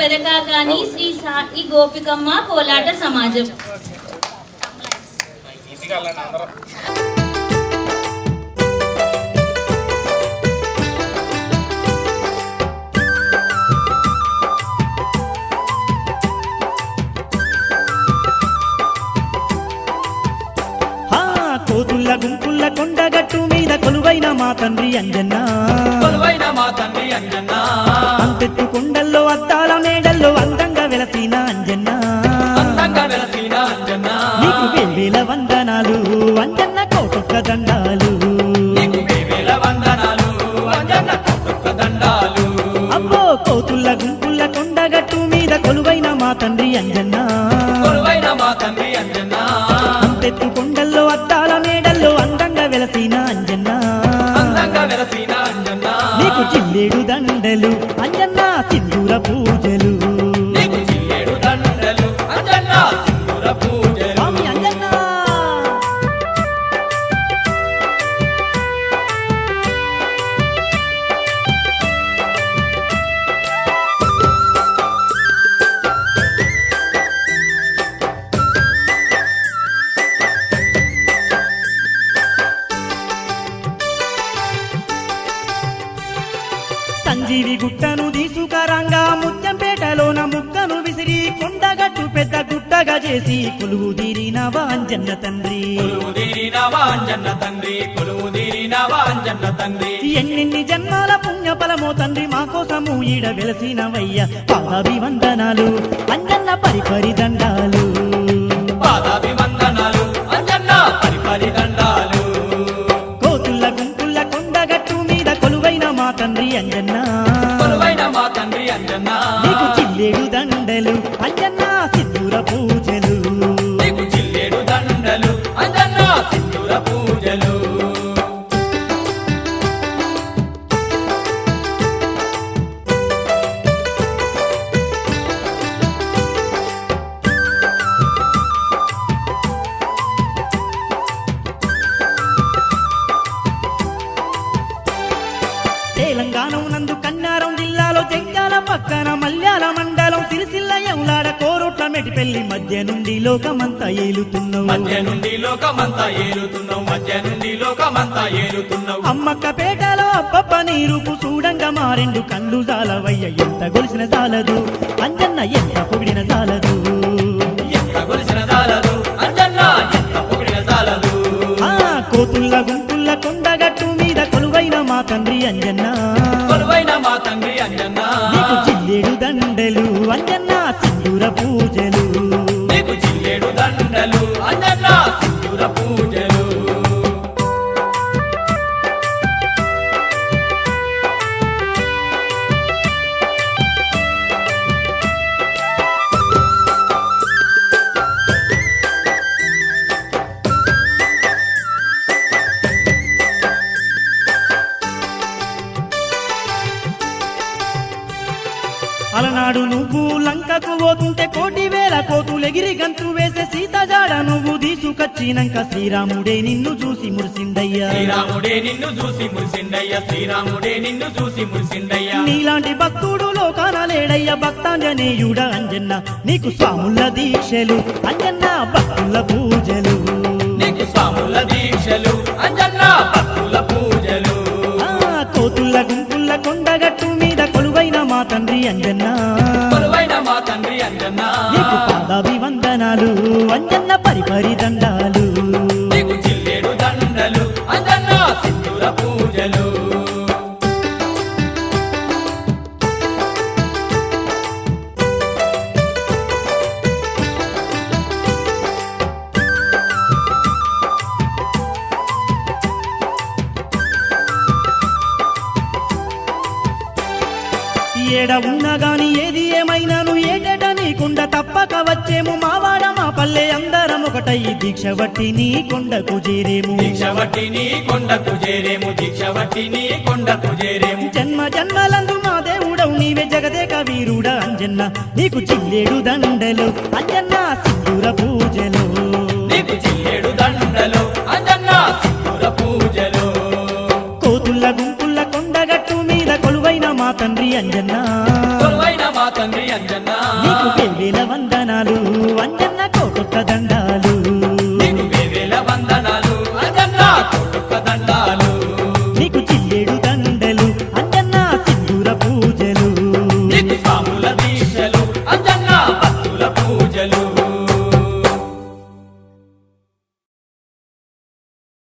పెదకాకాని శ్రీ సాయి గోపికమ్మ కోలాట సమాజం. కోతుల్ల గుంపుల్ల కొండగట్టు మీద కొలువైన మా తండ్రి అంజన్న, కొలువైన మా తండ్రి అంజన్న, అంతెత్తు కొండల్లో అద్దాల మేడల్లో అందంగా వెలసిన అంజన్న, అందంగా వెలసిన అంజన్న, నీకు వేవేల వందనాలు అంజన్న కోటొక్క దండాలు, నీకు వేవేల వందనాలు అంజన్న కోటొక్క దండాలు. అబ్బో కోతుల్ల గుంపుల్ల కొండగట్టు మీద కొలువైన మా తండ్రి అంజన్న, కొలువైన మా తండ్రి అంజన్న, అంతెత్తు కొండల్లో అద్దాల మేడల్లో అందంగా వెలసిన అంజన్న, అందంగా వెలసిన అంజన్న, నీకు చిల్లేడు దండలు అంజన్న సింధూర పూజలు, నీకు చిల్లేడు దండలు అంజన్న సింధూర పూజలు. స్వామి అంజన్న. సంజీవి గుట్టను తీసుకరంగా ముత్యంపేటలోన ముక్కను విసిరి కొండగట్టు పెద్ద గుట్టగా చేసి కొలువు తీరినవా అంజన్న తండ్రి, కొలువు తీరినవా అంజన్న తండ్రి, కొలువు తీరినవా అంజన్న తండ్రి. ఎన్నెన్ని జన్మాల పుణ్యఫలమో తండ్రి మా కోసము ఈడ వెలసినవయ్య, పాదాభివందనాలు అంజన్న పరిపరి దండాలు, పాదాభివందనాలు అంజన్న పరిపరి దండాలు. కోతుల్ల గుంపుల్ల కొండగట్టు మీద కొలువైన మా తండ్రి అంజన్న, కొలువైన మా తండ్రి అంజన్న, నీకు చిల్లేడు దండలు అంజన్న సింధూర పూజలు, నీకు చిల్లేడు దండలు అంజన్న సింధూర పూజలు. తెలంగాణ నందు కన్నారం జిల్లాలో జంగాల పక్కన మల్యాల మండలం సిరిసిల్ల ఎవులాడ కోరుట్ల మెటిపెల్లి మధ్య నుండి లోకమంతా ఏలుతున్నావు, మధ్య నుండి లోకమంతా ఏలుతున్నావు, మధ్య నుండి లోకమంతా ఏలుతున్నావు. అమ్మక్కపేటలో అబ్బబ్బ నీరుపు చూడంగా మారెండు కళ్ళు జాలవయ్య, ఎంత గొలిసిన జాలదు అంజన్న ఎంత పొగిడిన జాలదు, ఎంత గొలిసిన జాలదు అంజన్న ఎంత పొగిడిన జాలదు. కోతుల్ల గుంపుల్ల కొండగట్టు మీద కొలువైన మా తండ్రి అంజన్న, కొలువైన మా తండ్రి అంజన్న, నీకు చిల్లేడు దండలు అంజన్న సింధూర పూజలు, నీకు చిల్లేడు దండలు అంజన్న సింధూర పూజలు. అలనాడు నువ్వు లంకకు పోతుంటే కోటి వేల కోతులెగిరి గంతు వేసే సీత జాడ నువ్వు తీసుకొచ్చినంక శ్రీరాముడే నిన్ను చూసి మురిసిందయ్యా, శ్రీరాముడే నిన్ను చూసి మురిసిండయ్య, శ్రీరాముడే నిన్ను చూసి మురిసిండయ్య. నీలాంటి భక్తుడు లోకాన లేడయ్య భక్తాంజనేయుడ అంజన్న, నీకు స్వాముల దీక్షలు అంజన్న భక్తుల పూజలు, నీకు స్వాముల దీక్షలు అంజన్న భక్తుల పూజలు. కోతుల్ల గుంపుల్ల కొండగట్టు మీద కొలువైన మా తండ్రి అంజన్న, కొలువైన మా తండ్రి అంజన్న, నీకు పాదాభివందనాలు అంజన్న పరిపరి దండాలు, నీకు చిల్లేడు దండలు అంజన్న సింధూర పూజలు. ఏడ ఉన్నా గాని ఏది ఏమైనాను ఏటేట నీకుండ తప్పక వచ్చేము, మావాడ మా పల్లె అందరం ఒకటయ్యి దీక్ష బట్టి నీ కొండకు చేరేము, దీక్ష బట్టి నీ కొండకు చేరేము, దీక్ష బట్టి నీ కొండకు చేరేము. జన్మ జన్మలందు మా దేవుడవు నీవే జగదేక వీరుడ అంజన్న, నీకు చిల్లేడు దండలు అంజన్న సింధూర పూజలు,